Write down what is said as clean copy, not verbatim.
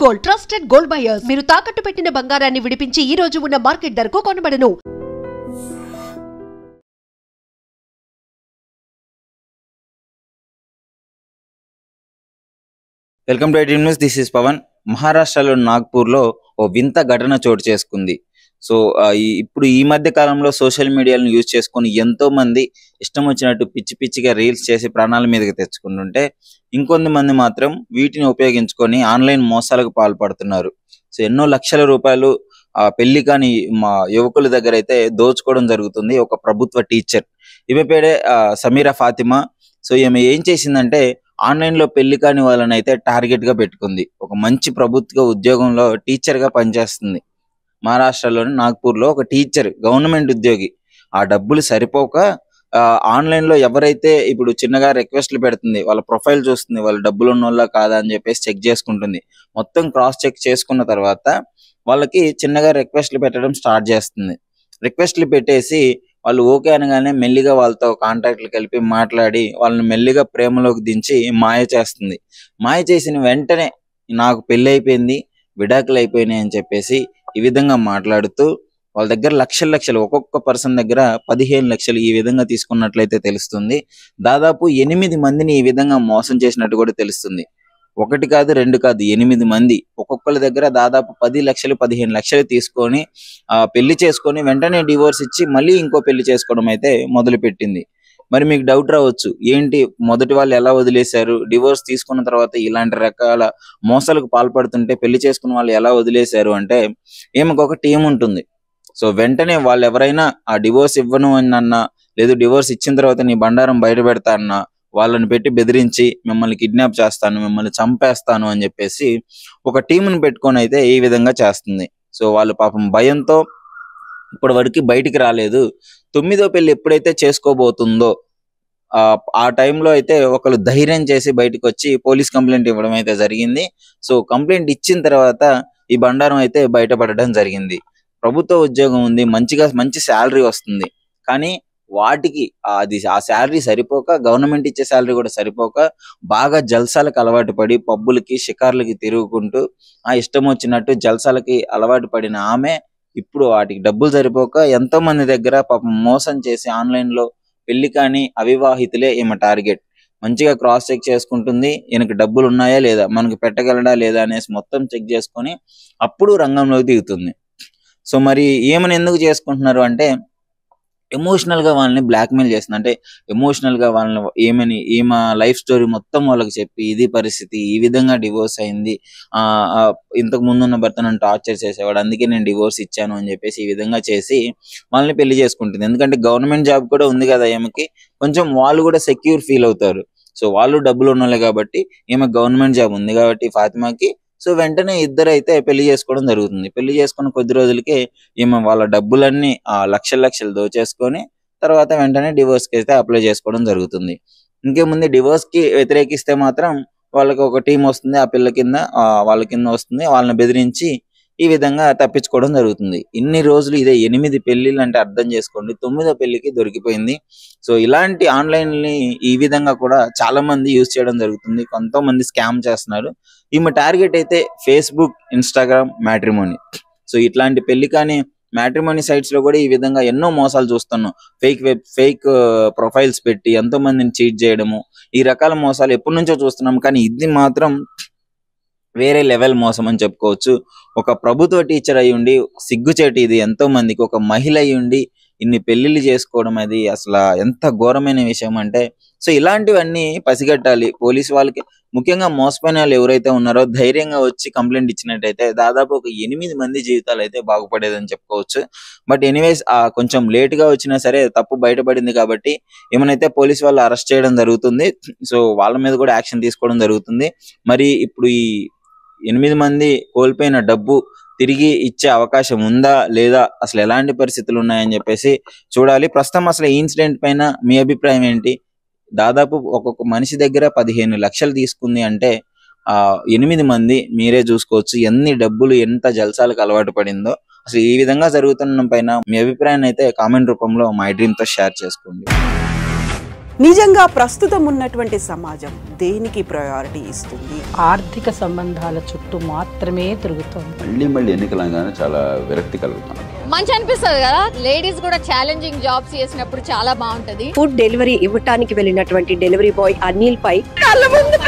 Gold trusted gold buyers. మీరు తాకట్టు పెట్టిన బంగారాన్ని విడిపించి ఈ రోజు ఉన్న మార్కెట్ ధరకు కొనబడను. Welcome to iDream news. This is Pavan. మహారాష్ట్రలో నాగ్పూర్లో ఓ వింత ఘటన చోటు చేసుకుంది. సో ఇప్పుడు ఈ మధ్య కాలంలో సోషల్ మీడియాలను యూజ్ చేసుకొని ఎంతో మంది ఇష్టం వచ్చినట్టు పిచ్చి పిచ్చిగా రీల్స్ చేసి ప్రాణాల మీదకి తెచ్చుకుంటుంటే, ఇంకొంతమంది మాత్రం వీటిని ఉపయోగించుకొని ఆన్లైన్ మోసాలకు పాల్పడుతున్నారు. సో ఎన్నో లక్షల రూపాయలు పెళ్లి కాని మా యువకుల దగ్గర అయితే దోచుకోవడం జరుగుతుంది. ఒక ప్రభుత్వ టీచర్, ఈమె పేరే సమీరా ఫాతిమా. సో ఈమె ఏం చేసిందంటే, ఆన్లైన్ లో పెళ్లి కాని వాళ్ళని అయితే టార్గెట్ గా పెట్టుకుంది. ఒక మంచి ప్రభుత్వ ఉద్యోగంలో టీచర్ గా పనిచేస్తుంది. మహారాష్ట్రలోని నాగ్పూర్ లో ఒక టీచర్, గవర్నమెంట్ ఉద్యోగి. ఆ డబ్బులు సరిపోక ఆన్లైన్ లో ఎవరైతే ఇప్పుడు చిన్నగా రిక్వెస్ట్లు పెడుతుంది, వాళ్ళ ప్రొఫైల్ చూస్తుంది, వాళ్ళు డబ్బులు ఉన్నోళ్ళ కాదా అని చెప్పేసి చెక్ చేసుకుంటుంది. మొత్తం క్రాస్ చెక్ చేసుకున్న తర్వాత వాళ్ళకి చిన్నగా రిక్వెస్ట్లు పెట్టడం స్టార్ట్ చేస్తుంది. రిక్వెస్ట్లు పెట్టేసి వాళ్ళు ఓకే అనగానే మెల్లిగా వాళ్ళతో కాంటాక్ట్లు కలిపి మాట్లాడి వాళ్ళని మెల్లిగా ప్రేమలోకి దించి మాయ చేస్తుంది. మాయ చేసిన వెంటనే నాకు పెళ్లి అయిపోయింది, విడాకులు అయిపోయినాయి అని చెప్పేసి ఈ విధంగా మాట్లాడుతూ వాళ్ళ దగ్గర లక్షలు ఒక్కొక్క పర్సన్ దగ్గర 15 లక్షలు ఈ విధంగా తీసుకున్నట్లయితే తెలుస్తుంది. దాదాపు 8 మందిని ఈ విధంగా మోసం చేసినట్టు కూడా తెలుస్తుంది. 1 కాదు 2 కాదు 8 మంది, ఒక్కొక్కరి దగ్గర దాదాపు 10 లక్షలు 15 లక్షలు తీసుకొని పెళ్లి చేసుకొని వెంటనే డివోర్స్ ఇచ్చి మళ్ళీ ఇంకో పెళ్లి చేసుకోవడం అయితే మొదలు పెట్టింది. మరి మీకు డౌట్ రావచ్చు, ఏంటి మొదటి వాళ్ళు ఎలా వదిలేశారు, డివోర్స్ తీసుకున్న తర్వాత ఇలాంటి రకాల మోసాలకు పాల్పడుతుంటే పెళ్లి చేసుకున్న వాళ్ళు ఎలా వదిలేశారు అంటే, ఈమెకు ఒక టీం ఉంటుంది. సో వెంటనే వాళ్ళు ఎవరైనా ఆ డివోర్స్ ఇవ్వను అన్నా, లేదు డివోర్స్ ఇచ్చిన తర్వాత నీ బండారం బయట పెడతా అన్నా, వాళ్ళని పెట్టి బెదిరించి మిమ్మల్ని కిడ్నాప్ చేస్తాను, మిమ్మల్ని చంపేస్తాను అని చెప్పేసి ఒక టీంని పెట్టుకొని అయితే ఈ విధంగా చేస్తుంది. సో వాళ్ళు పాపం భయంతో ఇప్పటి వరకు బయటికి రాలేదు. 9వ పెళ్లి ఎప్పుడైతే చేసుకోబోతుందో ఆ టైంలో అయితే ఒకరు ధైర్యం చేసి బయటకు వచ్చి పోలీస్ కంప్లైంట్ ఇవ్వడం అయితే జరిగింది. సో కంప్లైంట్ ఇచ్చిన తర్వాత ఈ బండారం అయితే బయటపడడం జరిగింది. ప్రభుత్వ ఉద్యోగం ఉంది, మంచి శాలరీ వస్తుంది. కానీ వాటికి ఆ శాలరీ సరిపోక, గవర్నమెంట్ ఇచ్చే శాలరీ కూడా సరిపోక బాగా జల్సాలకు అలవాటు పడి పబ్బులకి షికార్లకి తిరుగుకుంటూ ఇష్టం వచ్చినట్టు జల్సాలకి అలవాటు పడిన ఆమె ఇప్పుడు వాటికి డబ్బులు సరిపోక ఎంతో మంది దగ్గర పాపం మోసం చేసి ఆన్లైన్ లో పెళ్లి కాని అవివాహితులే ఈమె టార్గెట్. మంచిగా క్రాస్ చెక్ చేసుకుంటుంది, ఈయనకి డబ్బులు ఉన్నాయా లేదా, మనకి పెట్టగలడా లేదా అనేసి మొత్తం చెక్ చేసుకొని అప్పుడు రంగంలోకి దిగుతుంది. సో మరి ఏమని ఎందుకు చేసుకుంటున్నారు అంటే, ఎమోషనల్ గా వాళ్ళని బ్లాక్మెయిల్ చేస్తుంది. అంటే ఎమోషనల్ గా వాళ్ళని ఈమె లైఫ్ స్టోరీ మొత్తం వాళ్ళకి చెప్పి, ఇది పరిస్థితి, ఈ విధంగా డివోర్స్ అయింది, ఇంతకు ముందు ఉన్న భర్త నన్ను టార్చర్ చేసేవాడు, అందుకే నేను డివోర్స్ ఇచ్చాను అని చెప్పేసి ఈ విధంగా చేసి వాళ్ళని పెళ్లి చేసుకుంటుంది. ఎందుకంటే గవర్నమెంట్ జాబ్ కూడా ఉంది కదా ఈమెకి, కొంచెం వాళ్ళు కూడా సెక్యూర్ ఫీల్ అవుతారు. సో వాళ్ళు డబ్బులు ఉన్నోళ్ళే కాబట్టి, ఈమె గవర్నమెంట్ జాబ్ ఉంది కాబట్టి ఫాతిమాకి. సో వెంటనే ఇద్దరైతే పెళ్లి చేసుకోవడం జరుగుతుంది. పెళ్లి చేసుకున్న కొద్ది రోజులకే ఈమె వాళ్ళ డబ్బులన్నీ లక్షలు దోచేసుకొని తర్వాత వెంటనే డివోర్స్ కి అయితే అప్లై చేసుకోవడం జరుగుతుంది. ఇంకేముంది, డివోర్స్ కి వ్యతిరేకిస్తే మాత్రం వాళ్ళకి ఒక టీం వస్తుంది, ఆ పిల్ల కింద వాళ్ళ కింద వస్తుంది, వాళ్ళని బెదిరించి ఈ విధంగా తప్పించుకోవడం జరుగుతుంది. ఇన్ని రోజులు ఇదే 8 పెళ్లిళ్ళు అంటే అర్థం చేసుకోండి, 9వ పెళ్లికి దొరికిపోయింది. సో ఇలాంటి ఆన్లైన్ ని ఈ విధంగా కూడా చాలా మంది యూజ్ చేయడం జరుగుతుంది. కొంతమంది స్కామ్ చేస్తున్నారు. ఈమె టార్గెట్ అయితే ఫేస్బుక్, ఇన్స్టాగ్రామ్, మ్యాట్రిమోనీ. సో ఇట్లాంటి పెళ్లి కానీ మ్యాట్రిమోనీ సైట్స్ లో కూడా ఈ విధంగా ఎన్నో మోసాలు చూస్తున్నాం. ఫేక్ ప్రొఫైల్స్ పెట్టి ఎంతో మందిని చీట్ చేయడము, ఈ రకాల మోసాలు ఎప్పటి నుంచో చూస్తున్నాం. కానీ ఇది మాత్రం వేరే లెవెల్ మోసం అని చెప్పుకోవచ్చు. ఒక ప్రభుత్వ టీచర్ అయి ఉండి సిగ్గుచేటి ఇది, ఎంతో మందికి ఒక మహిళ అయి ఉండి ఇన్ని పెళ్లిళ్ళు చేసుకోవడం, అది అసలు ఎంత ఘోరమైన విషయం అంటే. సో ఇలాంటివన్నీ పసిగట్టాలి పోలీసు వాళ్ళకి. ముఖ్యంగా మోసపోయిన వాళ్ళు ఎవరైతే ఉన్నారో ధైర్యంగా వచ్చి కంప్లైంట్ ఇచ్చినట్టయితే దాదాపు ఒక 8 మంది జీవితాలు అయితే బాగుపడేదని చెప్పుకోవచ్చు. బట్ ఎనీవేస్ కొంచెం లేట్ గా వచ్చినా సరే తప్పు బయటపడింది కాబట్టి ఏమైనా పోలీసు వాళ్ళు అరెస్ట్ చేయడం జరుగుతుంది. సో వాళ్ళ మీద కూడా యాక్షన్ తీసుకోవడం జరుగుతుంది. మరి ఇప్పుడు ఈ 8 మంది కోల్పోయిన డబ్బు తిరిగి ఇచ్చే అవకాశం ఉందా లేదా, అసలు ఎలాంటి పరిస్థితులు ఉన్నాయని చెప్పేసి చూడాలి. ప్రస్తుతం అసలు ఈ ఇన్సిడెంట్ పైన మీ అభిప్రాయం ఏంటి? దాదాపు ఒక్కొక్క మనిషి దగ్గర 15 లక్షలు తీసుకుంది అంటే 8 మంది మీరే చూసుకోవచ్చు ఎన్ని డబ్బులు, ఎంత జల్సాలకు అలవాటు పడిందో. అసలు ఈ విధంగా జరుగుతున్న పైన మీ అభిప్రాయాన్ని అయితే కామెంట్ రూపంలో మై డ్రీమ్ తో షేర్ చేసుకోండి. నిజంగా ప్రస్తుతం ఉన్నటువంటి సమాజం దేనికి ప్రయారిటీ ఇస్తుంది? ఆర్థిక సంబంధాల చుట్టూ మాత్రమే తిరుగుతోంది. మళ్ళీ ఎన్నికలంగానే చాలా విరక్తి కలుగుతున్నాం. మంచి అనిపిస్తుంది కదా, లేడీస్ కూడా ఛాలెంజింగ్ జాబ్స్ చేసినప్పుడు చాలా బాగుంటది. ఫుడ్ డెలివరీ ఇవ్వటానికి వెళ్ళినటువంటి డెలివరీ బాయ్ అనిల్ పై కళ్ళ ముందు